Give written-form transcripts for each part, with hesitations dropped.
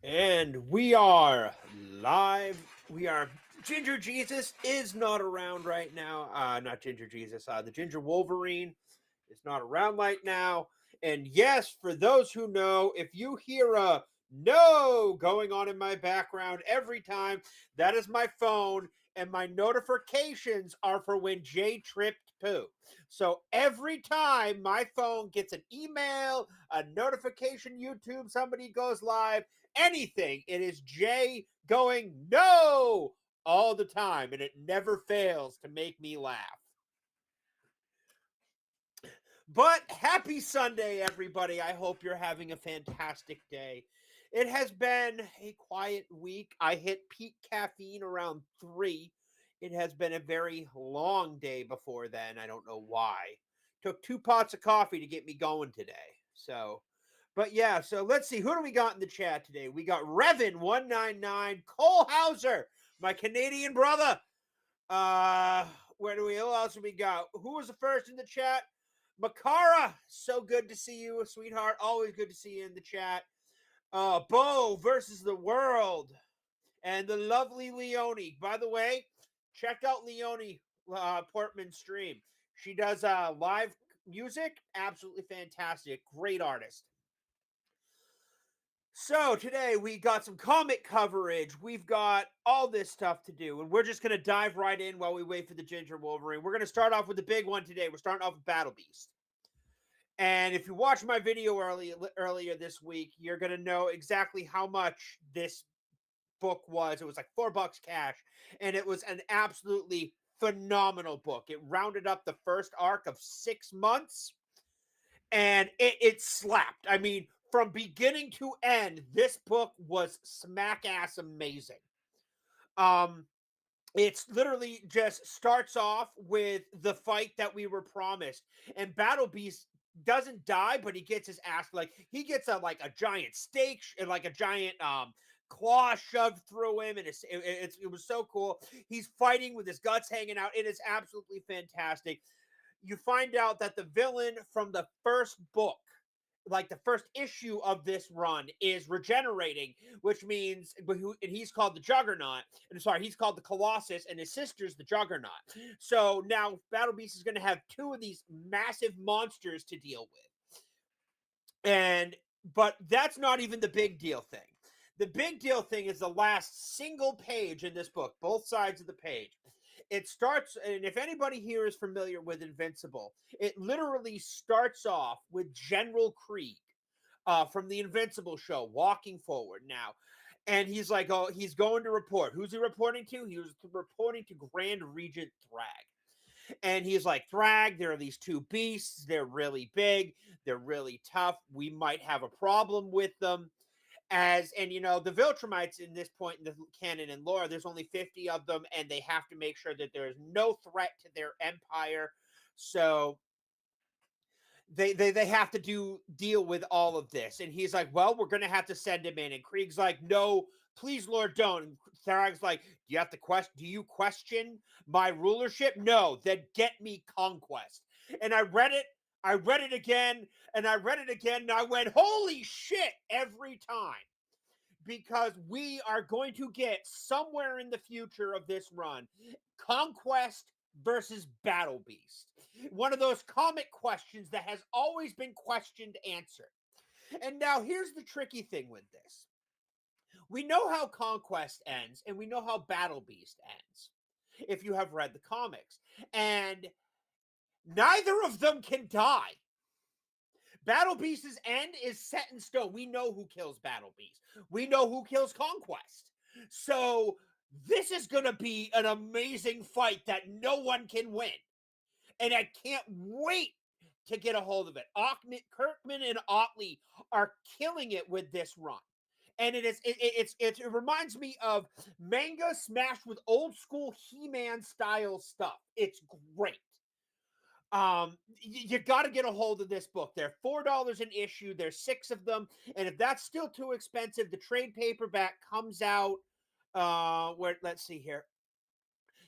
And we are live. We are Ginger Jesus is not around right now. Not Ginger Jesus. The Ginger Wolverine is not around right now. And yes, for those who know, if you hear a no going on in my background every time, that is my phone, and my notifications are for when Jay tripped poo. So every time my phone gets an email, a notification, YouTube, somebody goes live, anything, it is Jay going no all the time, and it never fails to make me laugh. But happy Sunday, everybody. I hope you're having a fantastic day. It has been a quiet week. I hit peak caffeine around 3. It has been a very long day before then. I don't know why. Took 2 pots of coffee to get me going today. So, but yeah, so let's see. Who do we got in the chat today? We got Revan199, Cole Hauser, my Canadian brother. Uh, who else do we got? Who was the first in the chat? Makara, so good to see you, sweetheart. Always good to see you in the chat. Bo versus the world and the lovely Leonie. By the way, check out Leonie Portman's stream. She does live music, absolutely fantastic, great artist. So today we got some comic coverage. We've got all this stuff to do, and we're just gonna dive right in while we wait for the Ginger Wolverine. We're gonna start off with the big one today. We're starting off with Battle Beast. And if you watched my video earlier this week, you're gonna know exactly how much this book was. It was like $4 cash, and it was an absolutely phenomenal book. It rounded up the first arc of 6 months, and it slapped. I mean, from beginning to end, this book was smack ass amazing. Um, it's literally just starts off with the fight that we were promised, and Battle Beast doesn't die, but he gets his ass, like, he gets a giant stake and like a giant claw shoved through him, and it was so cool. He's fighting with his guts hanging out. It is absolutely fantastic. You find out that the villain from the first book, like the first issue of this run, is regenerating, which means, and he's called the Juggernaut. And sorry, he's called the Colossus, and his sister's the Juggernaut. So now Battle Beast is going to have two of these massive monsters to deal with. And but that's not even the big deal thing. The big deal thing is the last single page in this book, both sides of the page. It starts, and if anybody here is familiar with Invincible, it literally starts off with General Krieg from the Invincible show walking forward now. And he's like, oh, he's going to report. Who's he reporting to? He was reporting to Grand Regent Thrag. And he's like, Thrag, there are these two beasts. They're really big. They're really tough. We might have a problem with them. And the Viltrumites in this point in the canon and lore, there's only 50 of them, and they have to make sure that there is no threat to their empire. So they have to deal with all of this. And he's like, well, we're gonna have to send him in. And Krieg's like, no, please, Lord, don't. And Tharag's like, do you question my rulership? No, then get me conquest. And I read it again, and I read it again, and I went, holy shit, every time. Because we are going to get somewhere in the future of this run Conquest versus Battle Beast. One of those comic questions that has always been questioned, answered. And now here's the tricky thing with this. We know how Conquest ends, and we know how Battle Beast ends, if you have read the comics. And neither of them can die. Battle Beast's end is set in stone. We know who kills Battle Beast. We know who kills Conquest. So this is going to be an amazing fight that no one can win. And I can't wait to get a hold of it. Kirkman and Otley are killing it with this run. And it reminds me of manga smashed with old school He-Man style stuff. It's great. You got to get a hold of this book. They're $4 an issue. There's 6 of them, and if that's still too expensive, the trade paperback comes out. Let's see here.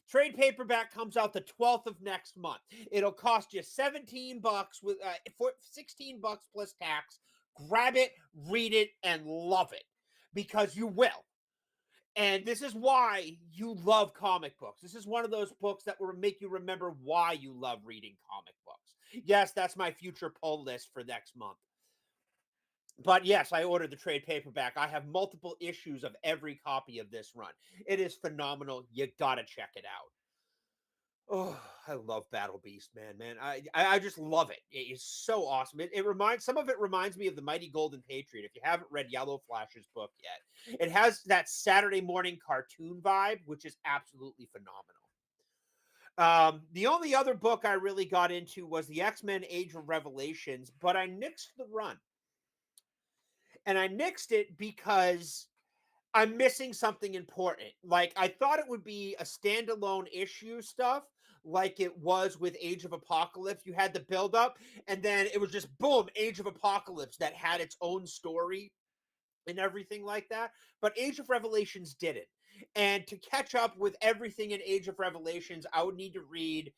Trade paperback comes out the 12th of next month. It'll cost you $17 with $16 plus tax. Grab it, read it, and love it. because you will. And this is why you love comic books. This is one of those books that will make you remember why you love reading comic books. Yes, that's my future poll list for next month. But yes, I ordered the trade paperback. I have multiple issues of every copy of this run. It is phenomenal. You gotta check it out. Oh, I love Battle Beast, man. I just love it. It is so awesome. It reminds some of it reminds me of the Mighty Golden Patriot. If you haven't read Yellow Flash's book yet, it has that Saturday morning cartoon vibe, which is absolutely phenomenal. The only other book I really got into was the X-Men Age of Revelations, but I nixed the run. And I nixed it because I'm missing something important. Like, I thought it would be a standalone issue stuff, like it was with Age of Apocalypse. You had the build up, and then it was just boom, Age of Apocalypse that had its own story and everything like that. But Age of Revelations didn't. And to catch up with everything in Age of Revelations, I would need to read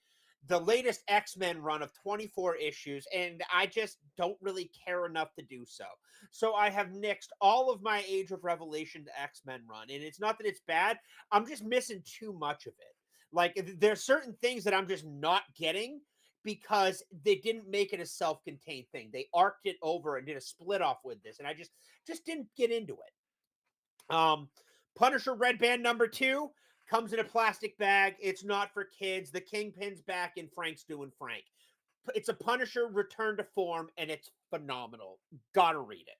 the latest X-Men run of 24 issues, and I just don't really care enough to do so. So I have nixed all of my Age of Revelation to X-Men run, and it's not that it's bad. I'm just missing too much of it. Like, there's certain things that I'm just not getting because they didn't make it a self-contained thing. They arced it over and did a split off with this, and I just didn't get into it. Punisher Red Band #2 comes in a plastic bag. It's not for kids. The Kingpin's back and Frank's doing Frank. It's a Punisher return to form, and it's phenomenal. Gotta read it.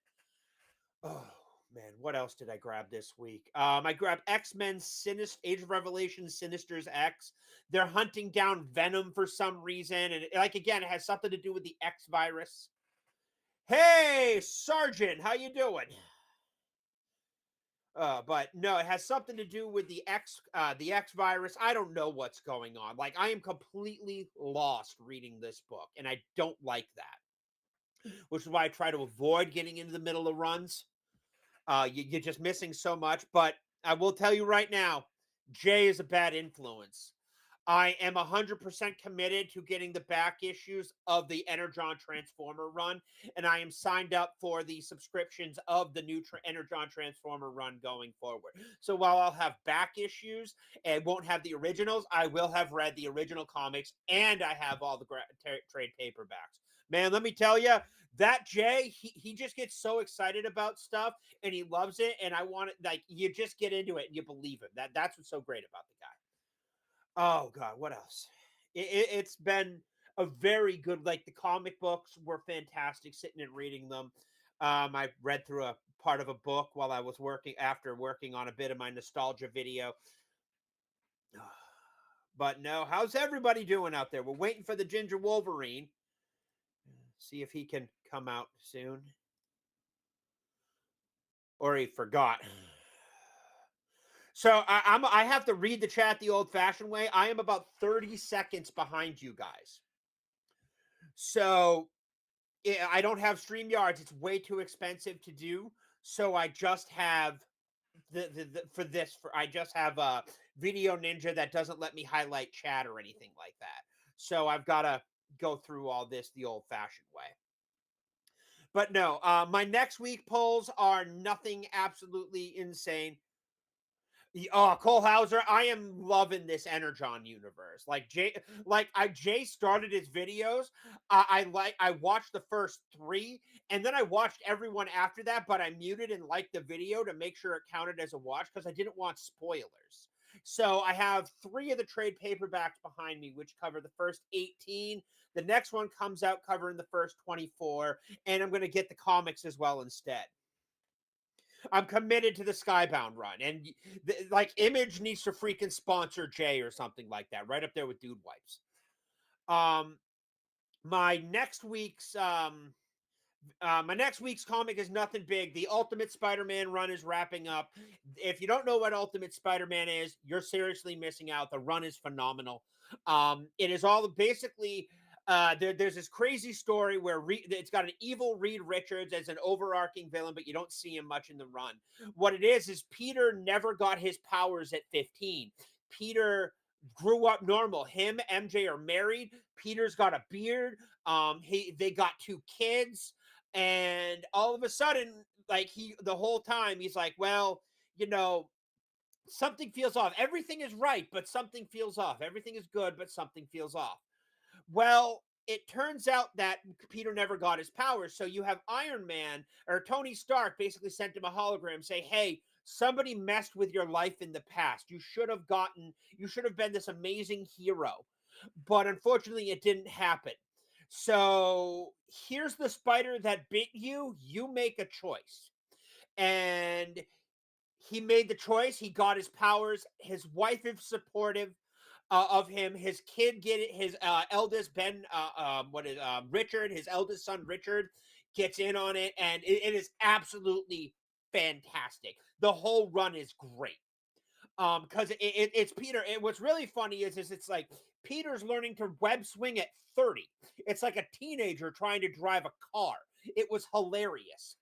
Oh man, what else did I grab this week? I grabbed X-Men Sinister Age of Revelation Sinister's X. They're hunting down Venom for some reason, and like again, it has something to do with the X virus. Hey, Sergeant, how you doing? But no, it has something to do with the X virus. I don't know what's going on. Like, I am completely lost reading this book, and I don't like that. Which is why I try to avoid getting into the middle of runs. You're just missing so much. But I will tell you right now, Jay is a bad influence. I am 100% committed to getting the back issues of the Energon Transformer run, and I am signed up for the subscriptions of the new Energon Transformer run going forward. So while I'll have back issues and won't have the originals, I will have read the original comics, and I have all the trade paperbacks. Man, let me tell you, that Jay, he just gets so excited about stuff, and he loves it, and I want it, like, you just get into it and you believe him. That's what's so great about the guy. Oh God, what else? It's been a very good. Like, the comic books were fantastic. Sitting and reading them. I read through a part of a book while I was working on a bit of my nostalgia video. But no, how's everybody doing out there? We're waiting for the Ginger Wolverine. See if he can come out soon, or he forgot. So I have to read the chat the old-fashioned way. I am about 30 seconds behind you guys. So I don't have StreamYards. It's way too expensive to do. So I just have I just have a Video Ninja that doesn't let me highlight chat or anything like that. So I've got to go through all this the old-fashioned way. But no, my next week polls are nothing absolutely insane. Oh, Cole Hauser, I am loving this Energon universe. Like Jay started his videos. I watched the first 3, and then I watched everyone after that, but I muted and liked the video to make sure it counted as a watch because I didn't want spoilers. So I have 3 of the trade paperbacks behind me, which cover the first 18. The next one comes out covering the first 24, and I'm going to get the comics as well instead. I'm committed to the Skybound run, and like, Image needs to freaking sponsor Jay or something like that, right up there with Dude Wipes. My next week's comic is nothing big. The Ultimate Spider-Man run is wrapping up. If you don't know what Ultimate Spider-Man is, you're seriously missing out. The run is phenomenal. It is all basically. There's this crazy story where it's got an evil Reed Richards as an overarching villain, but you don't see him much in the run. What it is Peter never got his powers at 15. Peter grew up normal. Him, MJ are married. Peter's got a beard. They got 2 kids, and all of a sudden, like the whole time he's like, well, you know, something feels off. Everything is right, but something feels off. Everything is good, but something feels off. Well, it turns out that Peter never got his powers. So you have Iron Man or Tony Stark basically sent him a hologram say, hey, somebody messed with your life in the past. You should have been this amazing hero. But unfortunately, it didn't happen. So here's the spider that bit you. You make a choice. And he made the choice. He got his powers. His wife is supportive of him. His kid get it. His eldest Ben, Richard, his eldest son Richard, gets in on it, and it is absolutely fantastic. The whole run is great. Because it's Peter. What's really funny is it's like Peter's learning to web swing at 30. It's like a teenager trying to drive a car. It was hilarious.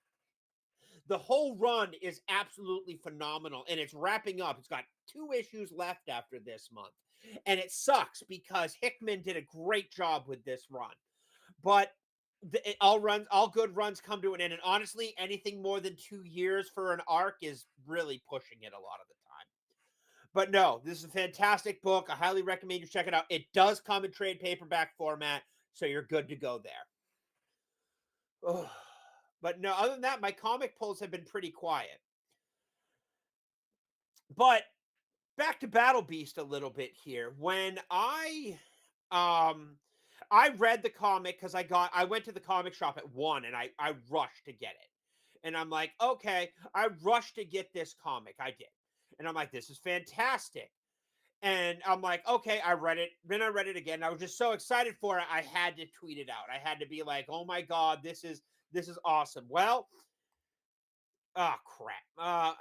The whole run is absolutely phenomenal, and it's wrapping up. It's got 2 issues left after this month, and it sucks because Hickman did a great job with this run. But all good runs come to an end, and honestly, anything more than 2 years for an arc is really pushing it a lot of the time. But no, this is a fantastic book. I highly recommend you check it out. It does come in trade paperback format, so you're good to go there. Ugh. But no, other than that, my comic pulls have been pretty quiet. But back to Battle Beast a little bit here. When um I read the comic because I went to the comic shop at 1 and I rushed to get it. And I'm like, okay, I rushed to get this comic. I did. And I'm like, this is fantastic. And I'm like, okay, I read it. Then I read it again. I was just so excited for it. I had to tweet it out. I had to be like, oh my God, this is awesome. Well, oh crap.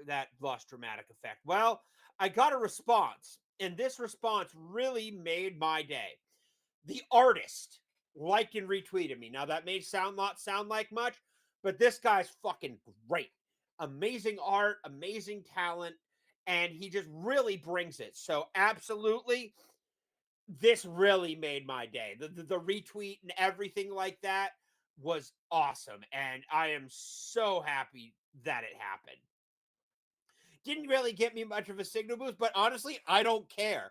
That lost dramatic effect. Well, I got a response, and this response really made my day. The artist liked and retweeted me. Now that may not sound like much, but this guy's fucking great. Amazing art, amazing talent, and he just really brings it. So absolutely, this really made my day. The retweet and everything like that was awesome, and I am so happy that it happened. Didn't really get me much of a signal boost, but honestly, I don't care.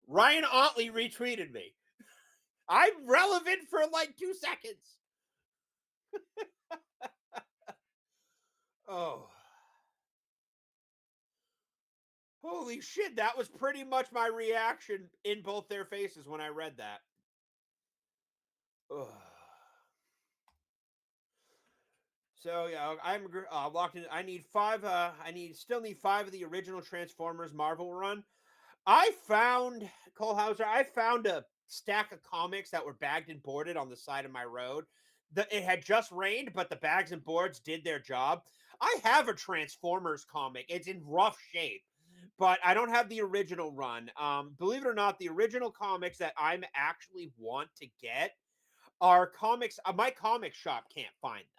Ryan Otley retweeted me. I'm relevant for like 2 seconds. Oh, holy shit. That was pretty much my reaction in both their faces when I read that. Ugh. So yeah, I'm locked in. I need five. Still need 5 of the original Transformers Marvel run. I found Cole Hauser. I found a stack of comics that were bagged and boarded on the side of my road. It had just rained, but the bags and boards did their job. I have a Transformers comic. It's in rough shape, but I don't have the original run. Believe it or not, the original comics that I'm actually want to get are comics. My comic shop can't find them.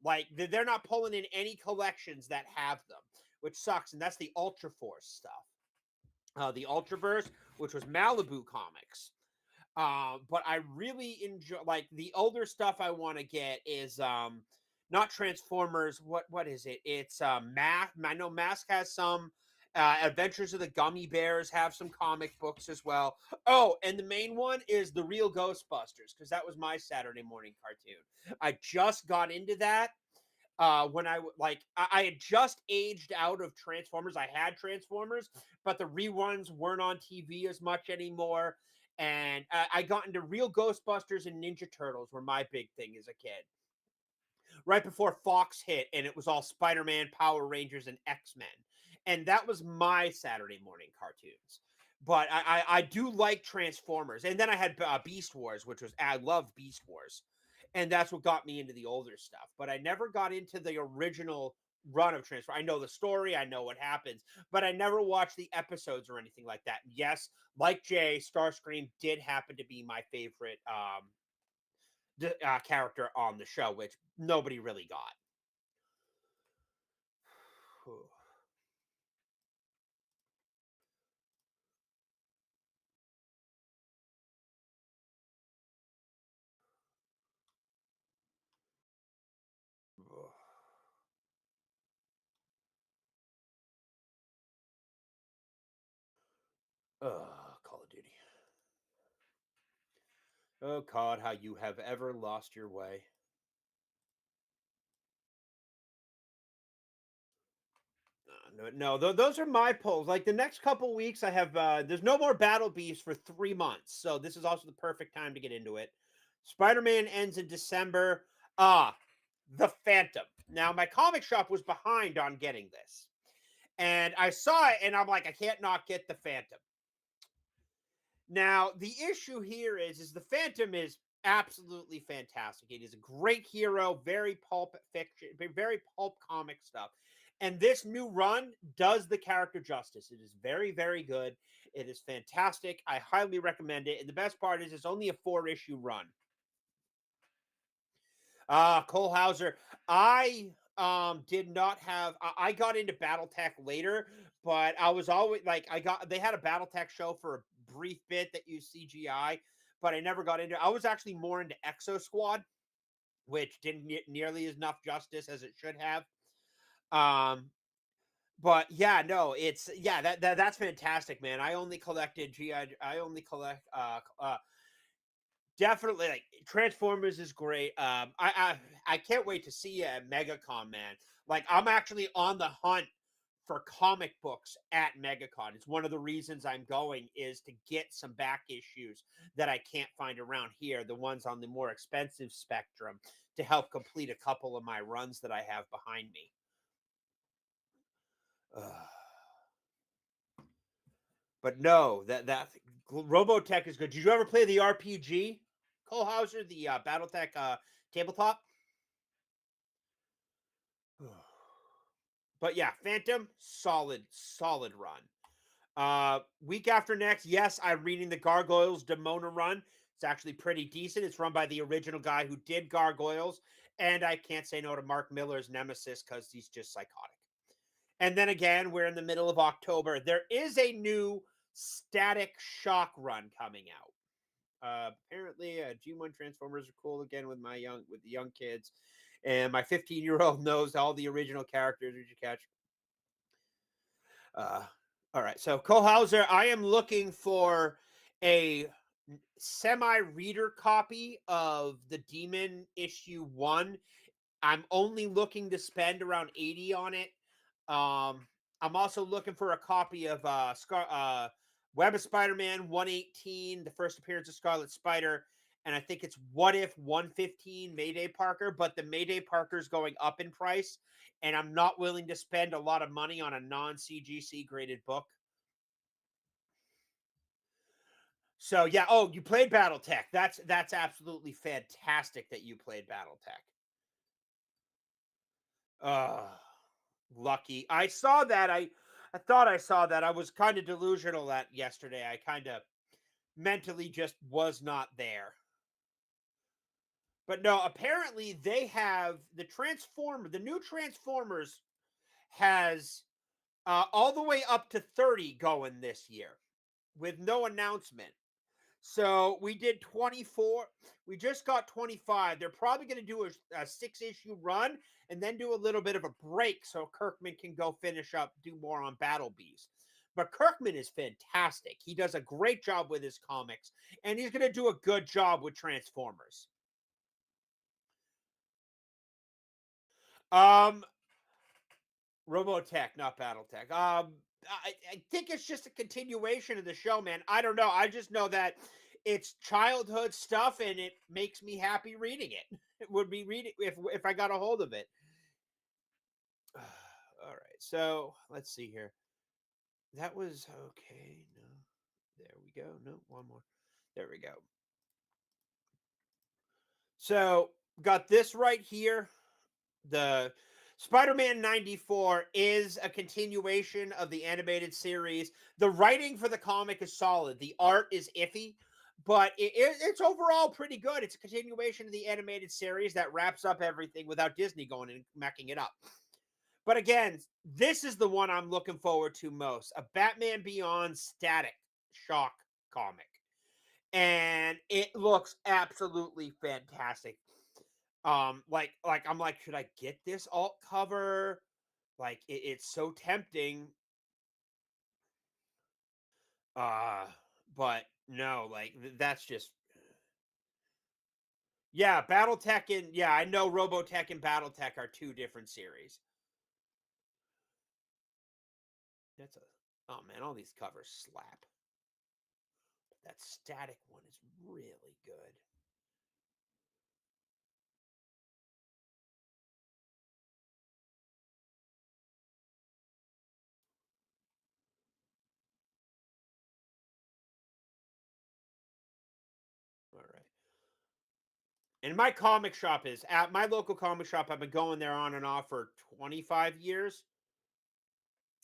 Like they're not pulling in any collections that have them, which sucks. And that's the Ultra Force stuff. The Ultraverse, which was Malibu Comics. But I really enjoy like the older stuff I want to get is not Transformers. What is it? It's Mask. I know Mask has some. Adventures of the Gummy Bears have some comic books as well. Oh, and the main one is the Real Ghostbusters because that was my Saturday morning cartoon. I just got into that when I had just aged out of Transformers. I had Transformers, but the reruns weren't on TV as much anymore. And I got into Real Ghostbusters and Ninja Turtles were my big thing as a kid. Right before Fox hit, and it was all Spider-Man, Power Rangers, and X-Men. And that was my Saturday morning cartoons. But I do like Transformers. And then I had Beast Wars, which was, I loved Beast Wars. And that's what got me into the older stuff. But I never got into the original run of Transformers. I know the story, I know what happens, but I never watched the episodes or anything like that. Yes, like Jay, Starscream did happen to be my favorite character on the show, which nobody really got. Call of Duty. Oh God, how you have ever lost your way. No, those are my polls. Like the next couple weeks, I have there's no more Battle Beasts for 3 months, so this is also the perfect time to get into it. Spider-Man ends in December. The Phantom. Now my comic shop was behind on getting this, and I saw it, and I'm like, I can't not get the Phantom. Now the issue here is the Phantom is absolutely fantastic. It is a great hero, very pulp fiction, very pulp comic stuff. And this new run does the character justice. It is very, very good. It is fantastic. I highly recommend it. And the best part is it's only a 4-issue run. Cole Hauser. I did not have I got into Battletech later, but I was always like they had a Battletech show for a brief bit that used CGI, but I never got into I was actually more into Exo Squad, which didn't get nearly as enough justice as it should have. Um but yeah, no, it's yeah, that's fantastic, man. I only collected GI I only collect definitely, like Transformers is great. I can't wait to see you at MegaCon, man. Like I'm actually on the hunt for comic books at MegaCon. It's one of the reasons I'm going is to get some back issues that I can't find around here, the ones on the more expensive spectrum, to help complete a couple of my runs that I have behind me. Ugh. But no, that Robotech is good. Did you ever play the RPG, Cole Hauser, the BattleTech tabletop? But yeah, Phantom, solid run. Week after next, yes, I'm reading the Gargoyles Demona run. It's actually pretty decent. It's run by the original guy who did Gargoyles, and I can't say no to Mark Miller's Nemesis because he's just psychotic. And then again, we're in the middle of October. There is a new Static Shock run coming out. Apparently, G1 Transformers are cool again with the young kids, and my 15-year-old knows all the original characters. Did you catch? Uh, all right. So Cole Hauser, I am looking for a semi-reader copy of the Demon issue 1. I'm only looking to spend around 80 on it. I'm also looking for a copy of Web of Spider-Man 118, the first appearance of Scarlet Spider, and I think it's What If 115 Mayday Parker, but the Mayday Parker is going up in price, and I'm not willing to spend a lot of money on a non-CGC graded book. So yeah, oh, you played BattleTech. That's absolutely fantastic that you played BattleTech. Uh lucky. I saw that. I thought I saw that. I was kind of delusional that yesterday. I kind of mentally just was not there. But no, apparently they have the new Transformers has all the way up to 30 going this year with no announcement. So we did 24. We just got 25. They're probably going to do a 6-issue run and then do a little bit of a break so Kirkman can go finish up, do more on Battle Beast. But Kirkman is fantastic. He does a great job with his comics, and he's going to do a good job with Transformers. Um, Robotech, not BattleTech. I think it's just a continuation of the show, man. I don't know. I just know that it's childhood stuff, and it makes me happy reading it. It would be reading if I got a hold of it. All right, so let's see here. That was okay. No, there we go. No, one more. There we go. So got this right here. The Spider-Man 94 is a continuation of the animated series. The writing for the comic is solid. The art is iffy, but it's overall pretty good. It's a continuation of the animated series that wraps up everything without Disney going and macking it up. But again, this is the one I'm looking forward to most. A Batman Beyond Static Shock comic. And it looks absolutely fantastic. Like I'm like, should I get this alt cover? Like it's so tempting. But no, like that's just yeah, BattleTech and yeah, I know Robotech and BattleTech are two different series. That's a oh man, all these covers slap. That static one is really good. All right. And my comic shop is at my local comic shop. I've been going there on and off for 25 years.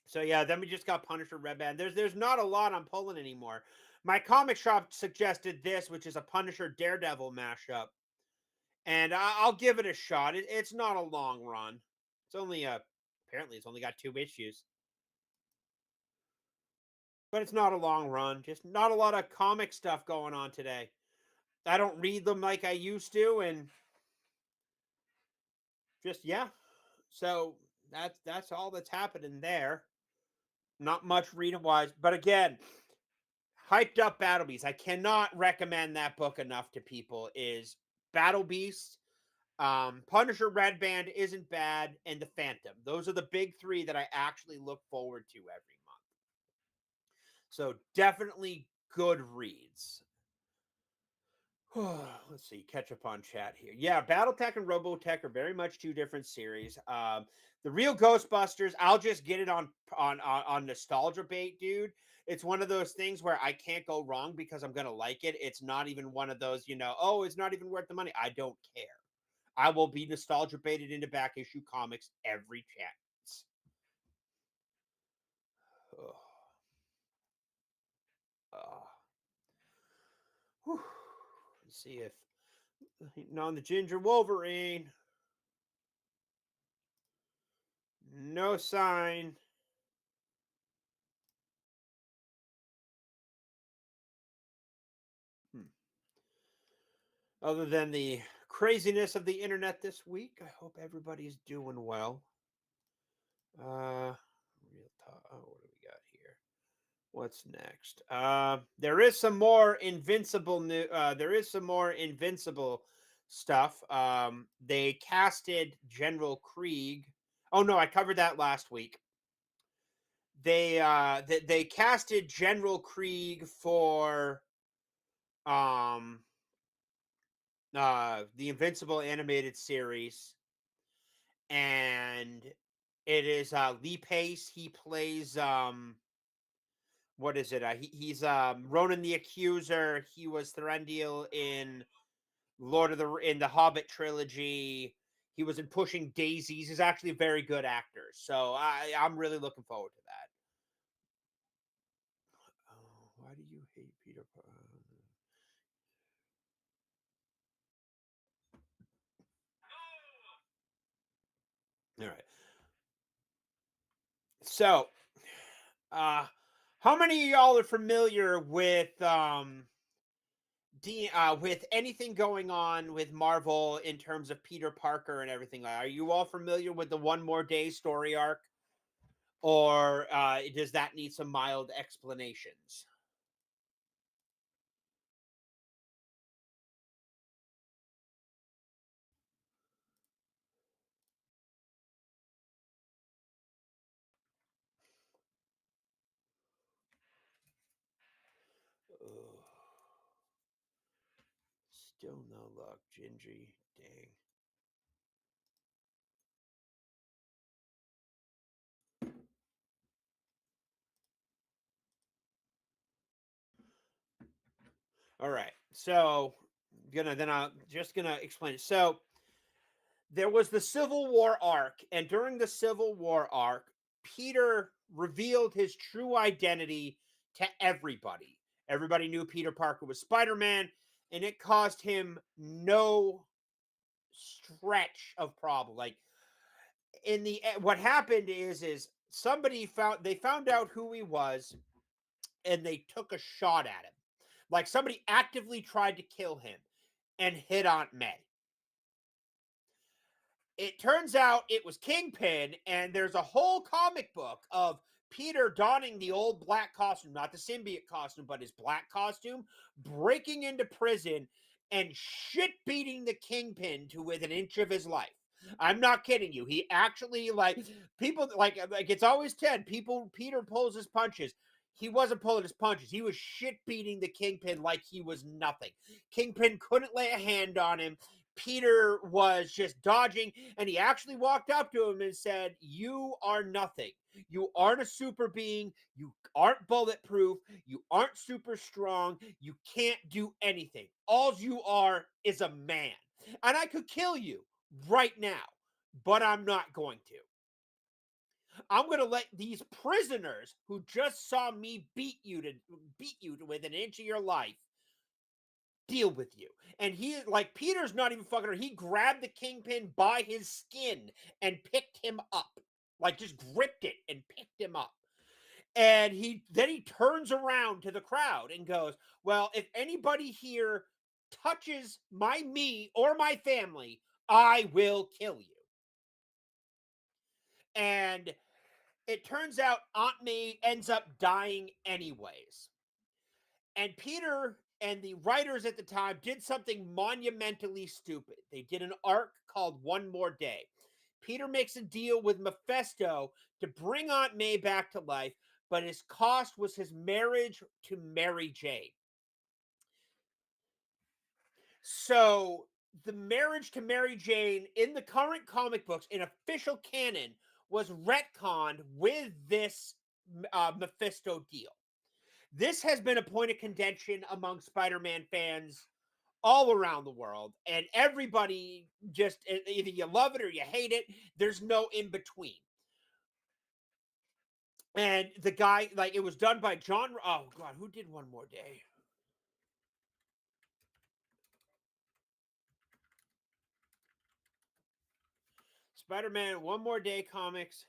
So yeah, then we just got Punisher Red Band. There's not a lot I'm pulling anymore. My comic shop suggested this, which is a Punisher Daredevil mashup, and I'll give it a shot. It's not a long run. It's only a apparently it's only got 2 issues, but it's not a long run. Just not a lot of comic stuff going on today. I don't read them like I used to, and just yeah. So that's all that's happening there. Not much reading wise, but again, hyped up Battle Beast. I cannot recommend that book enough to people. Is Battle Beast, Punisher Red Band isn't bad, and the Phantom. Those are the big three that I actually look forward to every month. So definitely good reads. Let's see, catch up on chat here. Yeah, BattleTech and Robotech are very much two different series. The real Ghostbusters, I'll just get it on nostalgia bait, dude. It's one of those things where I can't go wrong because I'm gonna like it. It's not even one of those, oh, it's not even worth the money. I don't care. I will be nostalgia baited into back issue comics every chance. Oh, oh. Let's see if on the Ginger Wolverine. No sign. Other than the craziness of the internet this week, I hope everybody's doing well. Real talk. Oh, what do we got here? What's next? There is some more Invincible new. There is some more Invincible stuff. They casted General Krieg. Oh no, I covered that last week. They casted General Krieg for um the Invincible animated series, and it is Lee Pace. He plays what is it? He's Ronan the Accuser. He was Thranduil in in the Hobbit trilogy. He was in Pushing Daisies. He's actually a very good actor. So I'm really looking forward to that. Oh, why do you hate Peter Parker? All right. So, uh, how many of y'all are familiar with anything going on with Marvel in terms of Peter Parker and everything? Are you all familiar with the One More Day story arc, or does that need some mild explanations? Ugh. Still no luck, Gingy. Dang. All right. So I'm just gonna explain it. So there was the Civil War arc, and during the Civil War arc, Peter revealed his true identity to everybody. Everybody knew Peter Parker was Spider-Man, and it caused him no stretch of problem. Like what happened is they found out who he was, and they took a shot at him. Like somebody actively tried to kill him and hit Aunt May. It turns out it was Kingpin, and there's a whole comic book of Peter donning the old black costume, not the symbiote costume, but his black costume, breaking into prison and shit beating the Kingpin to within an inch of his life. I'm not kidding you. He actually, like, people like it's always Ted. Peter pulls his punches. He wasn't pulling his punches. He was shit beating the Kingpin like he was nothing. Kingpin couldn't lay a hand on him. Peter was just dodging, and he actually walked up to him and said, "You are nothing. You aren't a super being. You aren't bulletproof. You aren't super strong. You can't do anything. All you are is a man. And I could kill you right now, but I'm not going to. I'm going to let these prisoners who just saw me beat you to within an inch of your life deal with you." And he, like, Peter's not even fucking around. He grabbed the Kingpin by his skin and picked him up. Like, just gripped it and picked him up. And he turns around to the crowd and goes, "Well, if anybody here touches me or my family, I will kill you." And it turns out Aunt May ends up dying anyways. And Peter and the writers at the time did something monumentally stupid. They did an arc called One More Day. Peter makes a deal with Mephisto to bring Aunt May back to life, but his cost was his marriage to Mary Jane. So the marriage to Mary Jane in the current comic books, in official canon, was retconned with this Mephisto deal. This has been a point of contention among Spider-Man fans all around the world, and everybody just either you love it or you hate it. There's no in between. And the guy, like, it was done by John. Oh God, who did One More Day? Spider-Man One More Day comics.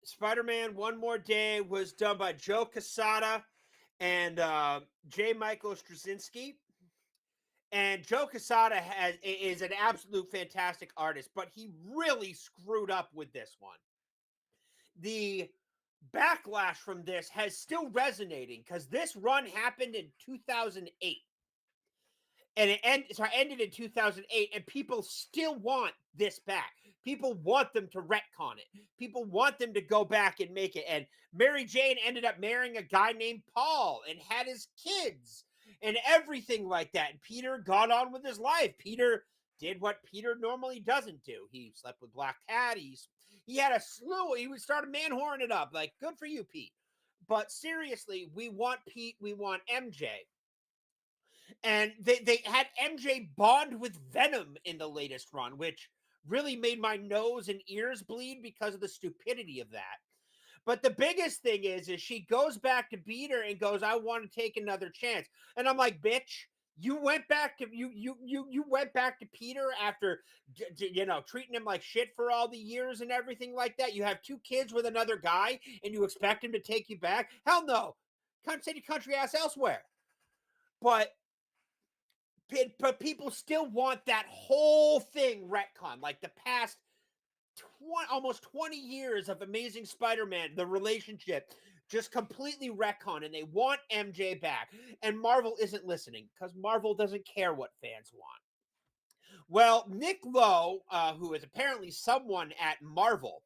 Spider-Man One More Day was done by Joe Quesada and J. Michael Straczynski. And Joe Quesada is an absolute fantastic artist, but he really screwed up with this one. The backlash from this has still resonating because this run happened in 2008. And it ended in 2008, and people still want this back. People want them to retcon it. People want them to go back and make it. And Mary Jane ended up marrying a guy named Paul and had his kids and everything like that. And Peter got on with his life. Peter did what Peter normally doesn't do. He slept with Black Cat. He had a slew. He would start man-whoring it up. Like, good for you, Pete. But seriously, we want Pete. We want MJ. And they had MJ bond with Venom in the latest run, which really made my nose and ears bleed because of the stupidity of that. But the biggest thing is she goes back to Peter and goes, "I want to take another chance." And I'm like, "Bitch, you went back to you went back to Peter after treating him like shit for all the years and everything like that. You have 2 kids with another guy and you expect him to take you back? Hell no. Send your country ass elsewhere." But people still want that whole thing retcon, like the past almost 20 years of Amazing Spider-Man, the relationship just completely retcon, and they want MJ back. And Marvel isn't listening because Marvel doesn't care what fans want. Well, Nick Lowe, who is apparently someone at Marvel,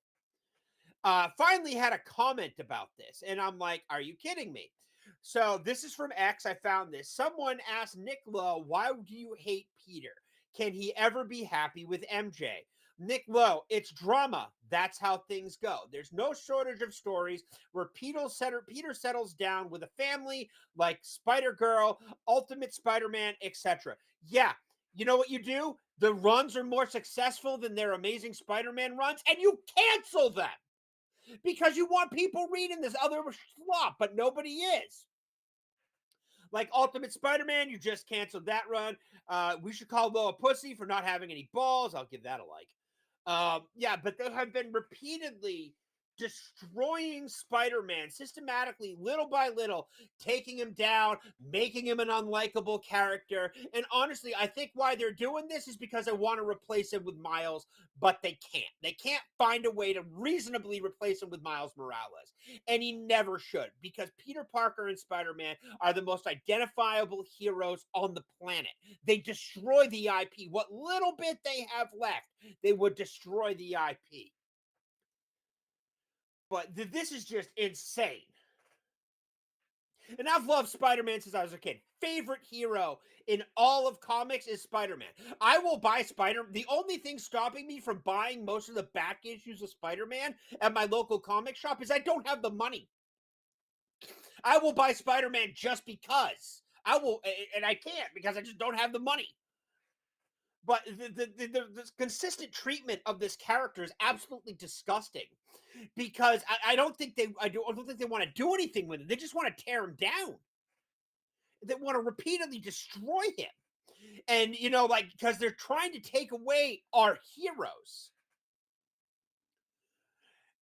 finally had a comment about this. And I'm like, are you kidding me? So this is from X. I found this. Someone asked Nick Lowe, "Why do you hate Peter? Can he ever be happy with MJ?" Nick Lowe, "It's drama. That's how things go. There's no shortage of stories where Peter settles down with a family like Spider-Girl, Ultimate Spider-Man, etc. Yeah, you know what you do? The runs are more successful than their Amazing Spider-Man runs, and you cancel them because you want people reading this other slop, but nobody is. Like Ultimate Spider-Man, you just canceled that run. We should call Lowe a pussy for not having any balls. I'll give that a like. Yeah, but there have been repeatedly destroying Spider-Man systematically, little by little, taking him down, making him an unlikable character. And honestly, I think why they're doing this is because they want to replace him with Miles, but they can't. They can't find a way to reasonably replace him with Miles Morales. And he never should, because Peter Parker and Spider-Man are the most identifiable heroes on the planet. They destroy the IP. What little bit they have left, they would destroy the IP. But this is just insane. And I've loved Spider-Man since I was a kid. Favorite hero in all of comics is Spider-Man. I will buy The only thing stopping me from buying most of the back issues of Spider-Man at my local comic shop is I don't have the money. I will buy Spider-Man just because. I will, and I can't because I just don't have the money. But the consistent treatment of this character is absolutely disgusting, because I don't think they want to do anything with it. They just want to tear him down. They want to repeatedly destroy him, and like, because they're trying to take away our heroes,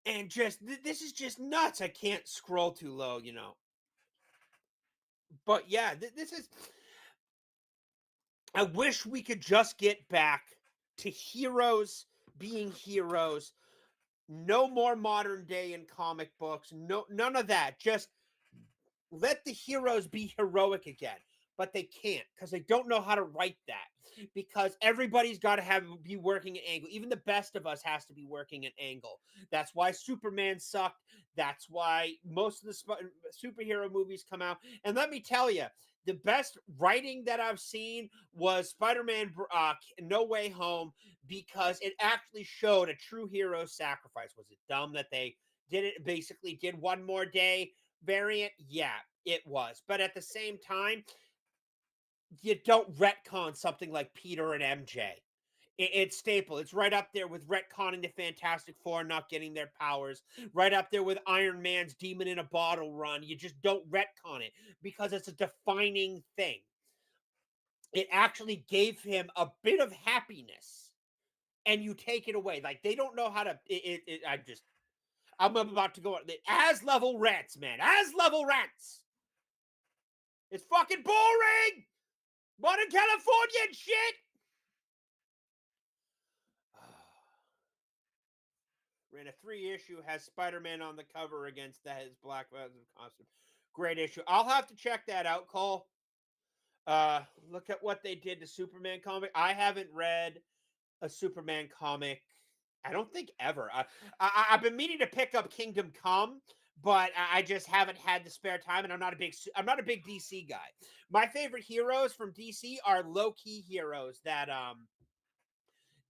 and just this is just nuts. I can't scroll too low, But yeah, this is. I wish we could just get back to heroes being heroes. No more modern day in comic books. No, none of that. Just let the heroes be heroic again. But they can't, because they don't know how to write that. Because everybody's got to be working an angle. Even the best of us has to be working an angle. That's why Superman sucked. That's why most of the superhero movies come out. And let me tell you, the best writing that I've seen was Spider-Man No Way Home, because it actually showed a true hero sacrifice. Was it dumb that they did one more day variant? Yeah, it was. But at the same time, you don't retcon something like Peter and MJ. It's staple. It's right up there with retconning the Fantastic Four not getting their powers. Right up there with Iron Man's Demon in a Bottle run. You just don't retcon it because it's a defining thing. It actually gave him a bit of happiness, and you take it away. Like, they don't know how to. I'm about to go. As level rants, man. As level rants. It's fucking boring. Modern Californian shit. Ran a 3-issue, has Spider-Man on the cover against his Black Panther costume. Great issue. I'll have to check that out, Cole. Look at what they did to Superman comic. I haven't read a Superman comic, I don't think ever. I've been meaning to pick up Kingdom Come, but I just haven't had the spare time, and I'm not a big DC guy. My favorite heroes from DC are low-key heroes that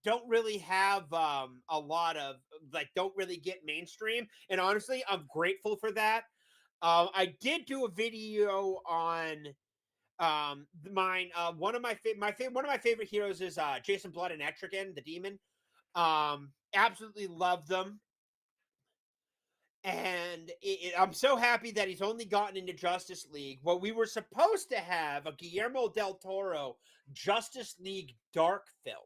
don't really have a lot of, like, don't really get mainstream, and honestly, I'm grateful for that. I did do a video on mine. One of my favorite heroes is Jason Blood and Etrigan, the Demon. Absolutely love them. And I'm so happy that he's only gotten into Justice League. Well, we were supposed to have a Guillermo del Toro Justice League Dark film.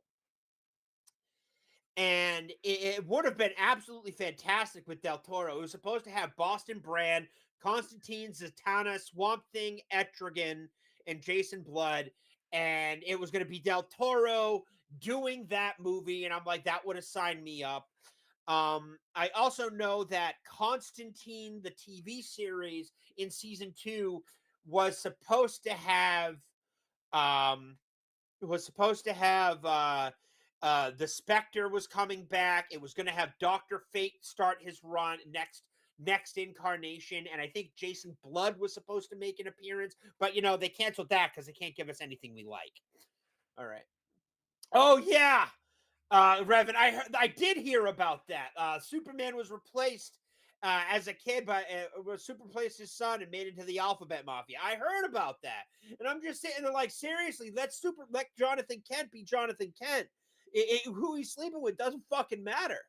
And it would have been absolutely fantastic with Del Toro. It was supposed to have Boston Brand, Constantine, Zatanna, Swamp Thing, Etrigan, and Jason Blood. And it was going to be Del Toro doing that movie. And I'm like, that would have signed me up. I also know that Constantine, the TV series in season 2, was supposed to have the Spectre was coming back. It was going to have Dr. Fate start his run next incarnation, and I think Jason Blood was supposed to make an appearance, but they canceled that because they can't give us anything we like. All right. Oh yeah, Revan, I did hear about that. Superman was replaced as a kid by was replaced his son and made into the Alphabet Mafia. I heard about that, and I'm just sitting there like, seriously, let Jonathan Kent be Jonathan Kent. Who he's sleeping with doesn't fucking matter.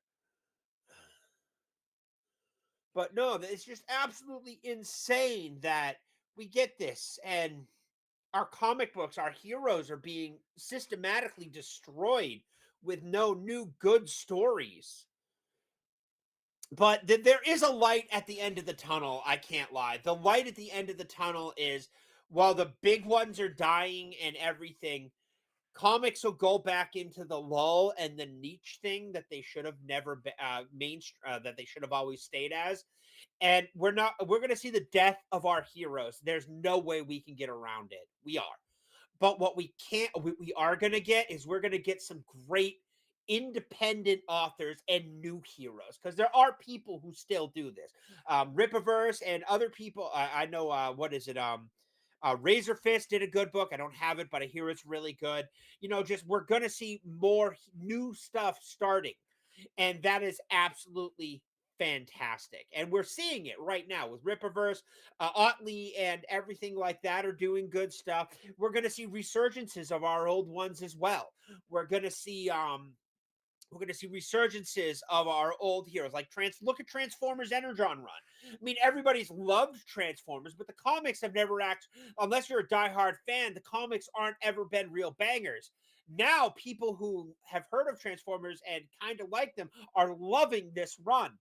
But no, it's just absolutely insane that we get this, and our comic books, our heroes are being systematically destroyed with no new good stories. But there is a light at the end of the tunnel. I can't lie. The light at the end of the tunnel is, while the big ones are dying and everything, comics will go back into the lull and the niche thing that they should have never been, that they should have always stayed as. And we're going to see the death of our heroes. There's no way we can get around it. We are. But what we are going to get is we're going to get some great independent authors and new heroes, because there are people who still do this. Rippaverse and other people. I know, what is it? Razor Fist did a good book. I don't have it, but I hear it's really good. Just we're going to see more new stuff starting, and that is absolutely fantastic. And we're seeing it right now with Rippaverse. Otley and everything like that are doing good stuff. We're going to see resurgences of our old ones as well. We're going to see resurgences of our old heroes, like look at Transformers Energon run. I mean, everybody's loved Transformers, but the comics have never unless you're a diehard fan, the comics aren't ever been real bangers. Now people who have heard of Transformers and kind of like them are loving this run.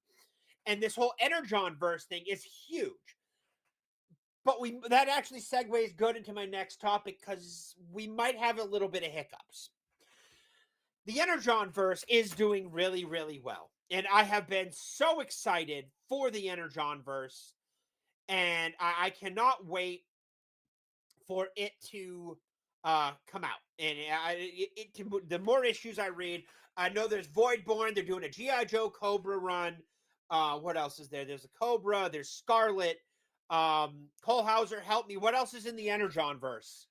And this whole Energon verse thing is huge. But that actually segues good into my next topic, because we might have a little bit of hiccups. The Energon verse is doing really, really well. And I have been so excited for the Energon verse. And I cannot wait for it to come out. And the more issues I read, I know there's Voidborn. They're doing a G.I. Joe Cobra run. What else is there? There's a Cobra. There's Scarlet. Cole Hauser, help me. What else is in the Energon verse?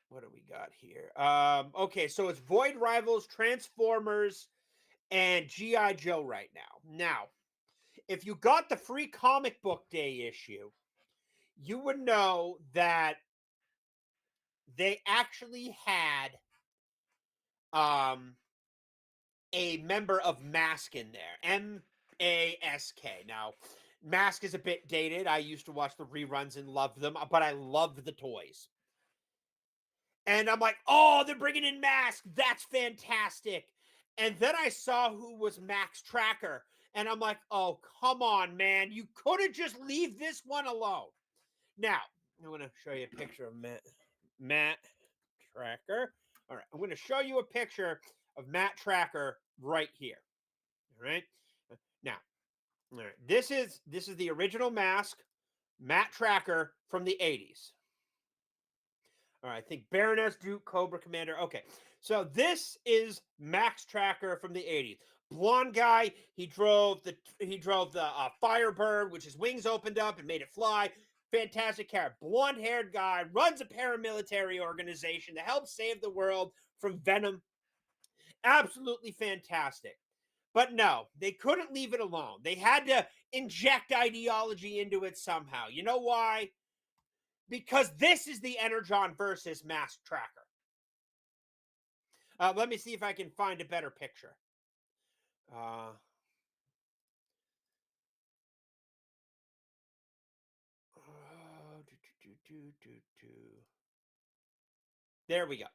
What do we got here? Okay, so it's Void Rivals, Transformers, and G.I. Joe right now. Now, if you got the free comic book day issue, you would know that they actually had a member of Mask in there. M-A-S-K. Now, Mask is a bit dated. I used to watch the reruns and loved them, but I loved the toys. And I'm like, oh, they're bringing in Mask. That's fantastic. And then I saw who was Max Tracker. And I'm like, oh, come on, man. You could have just leave this one alone. Now, I'm going to show you a picture of Matt Tracker. All right. I'm going to show you a picture of Matt Tracker right here. All right. Now, all right. This is the original Mask, Matt Tracker from the 80s. All right, I think Baroness, Duke, Cobra Commander. Okay, so this is Max Tracker from the 80s. Blonde guy. He drove the Firebird, which his wings opened up and made it fly. Fantastic character. Blonde-haired guy, runs a paramilitary organization to help save the world from Venom. Absolutely fantastic. But no, they couldn't leave it alone. They had to inject ideology into it somehow. You know why? Because this is the Energon versus Mask Tracker. Let me see if I can find a better picture. There we go.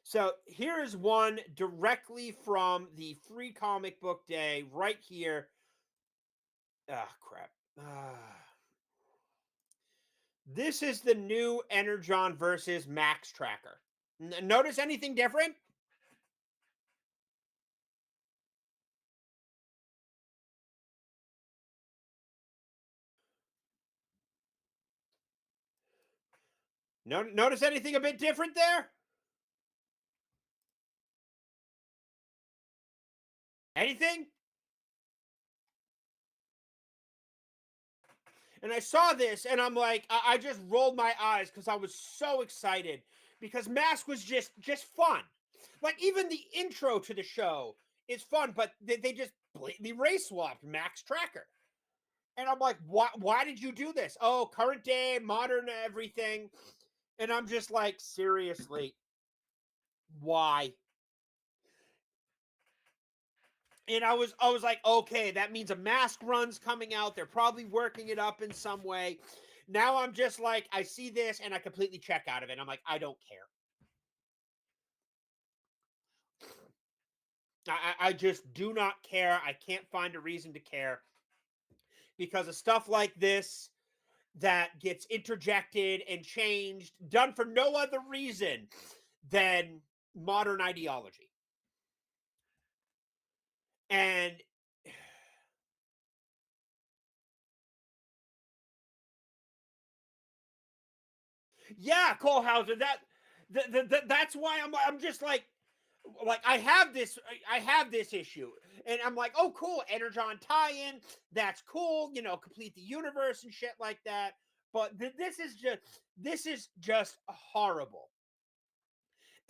So here is one directly from the free comic book day right here. Ah, crap. This is the new Energon versus Max Tracker. Notice anything different? Notice anything a bit different there? Anything? And I saw this and I'm like, I just rolled my eyes because I was so excited, because Mask was just fun. Like, even the intro to the show is fun, but they just blatantly race swapped Max Tracker. And I'm like, why did you do this? Oh, current day, modern everything. And I'm just like, seriously, why? And I was like, okay, that means a Mask run's coming out. They're probably working it up in some way. Now I'm just like, I see this and I completely check out of it. I'm like, I don't care. I just do not care. I can't find a reason to care because of stuff like this that gets interjected and changed, done for no other reason than modern ideology. And yeah, Cole Hauser, that's why I'm just like I have this issue, and I'm like, oh cool, Energon tie-in, that's cool, complete the universe and shit like that. But this is just horrible.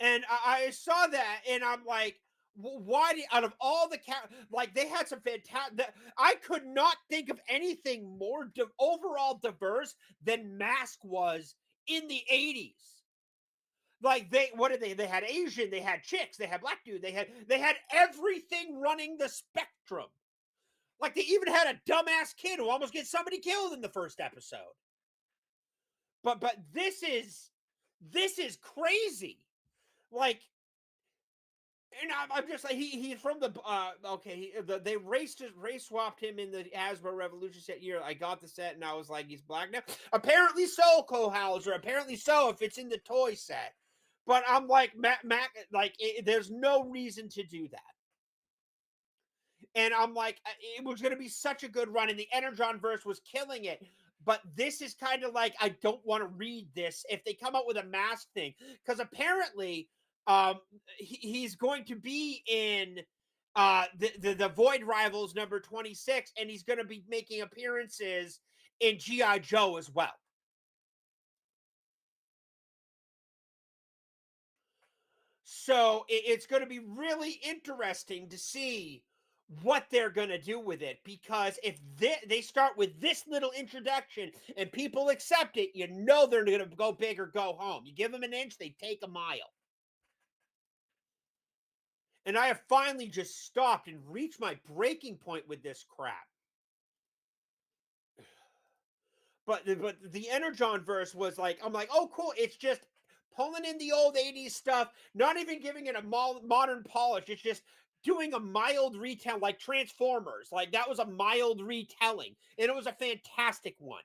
And I saw that, and I'm like, why out of all the like they had some fantastic. I could not think of anything more overall diverse than Mask was in the '80s. Like what did they had Asian, they had chicks, they had black dude, they had everything running the spectrum. Like they even had a dumbass kid who almost gets somebody killed in the first episode. But this is crazy. Like, and I'm just like he's from the okay. They race swapped him in the Hasbro Revolution set year. I got the set and I was like, he's black now. Apparently so, Cole Hauser. Apparently so, if it's in the toy set. But I'm like, Mac, like there's no reason to do that. And I'm like, it was going to be such a good run, and the Energon verse was killing it. But this is kind of like, I don't want to read this if they come up with a Mask thing, because apparently, he's going to be in the Void Rivals number 26, and he's going to be making appearances in GI Joe as well. So it's going to be really interesting to see what they're going to do with it, because if they start with this little introduction and people accept it, they're going to go big or go home. You give them an inch, they take a mile. And I have finally just stopped and reached my breaking point with this crap. But the Energon verse was like, I'm like, oh cool, it's just pulling in the old 80s stuff, not even giving it a modern polish. It's just doing a mild retell, like Transformers. Like that was a mild retelling, and it was a fantastic one.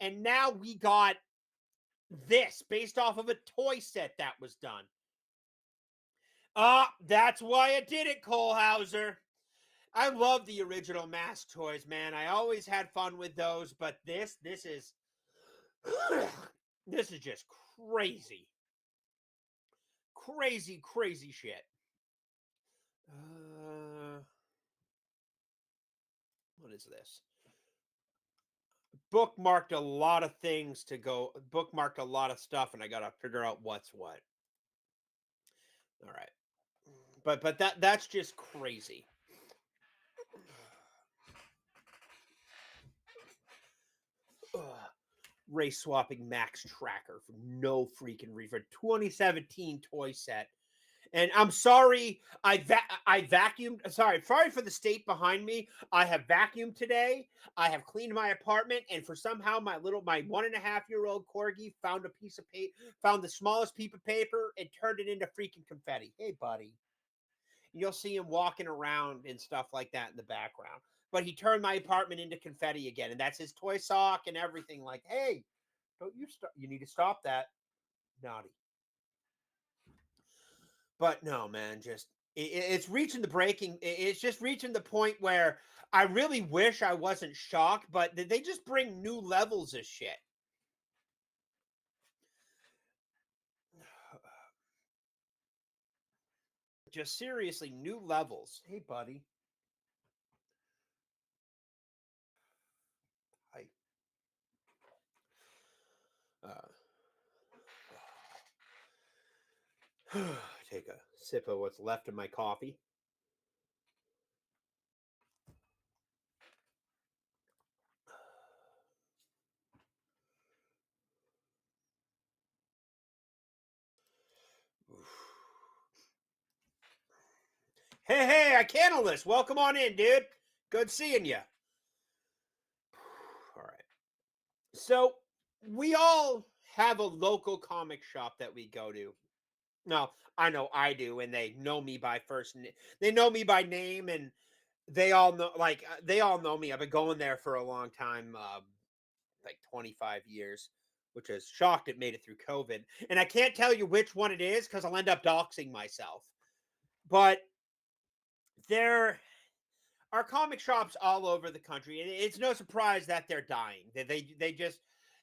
And now we got this based off of a toy set that was done. That's why I did it, Cole Hauser. I love the original Mask toys, man. I always had fun with those, but this is this is just crazy. Crazy shit. What is this? Bookmarked a lot of things to go. Bookmarked a lot of stuff, and I gotta figure out what's what. All right, but that's just crazy. Ugh. Race swapping Max Tracker for no freaking reason. 2017 toy set. And I'm sorry, I vacuumed. Sorry for the state behind me. I have vacuumed today. I have cleaned my apartment, and for somehow my 1.5-year-old corgi found a piece of paper, found the smallest piece of paper, and turned it into freaking confetti. Hey, buddy, you'll see him walking around and stuff like that in the background. But he turned my apartment into confetti again, and that's his toy sock and everything. Like, hey, don't you stop? You need to stop that. Naughty. But no, man, just it's reaching the breaking. It's just reaching the point where I really wish I wasn't shocked, but they just bring new levels of shit. Just seriously, new levels. Hey, buddy. I take a sip of what's left of my coffee. Hey, I Canalist, welcome on in, dude. Good seeing you. All right. So we all have a local comic shop that we go to. No, I know I do, and they know me by they know me by name, and they all know, like, they all know me. I've been going there for a long time, like 25 years, which is shocked it made it through COVID. And I can't tell you which one it is because I'll end up doxing myself. But there are comic shops all over the country, and it's no surprise that they're dying. They just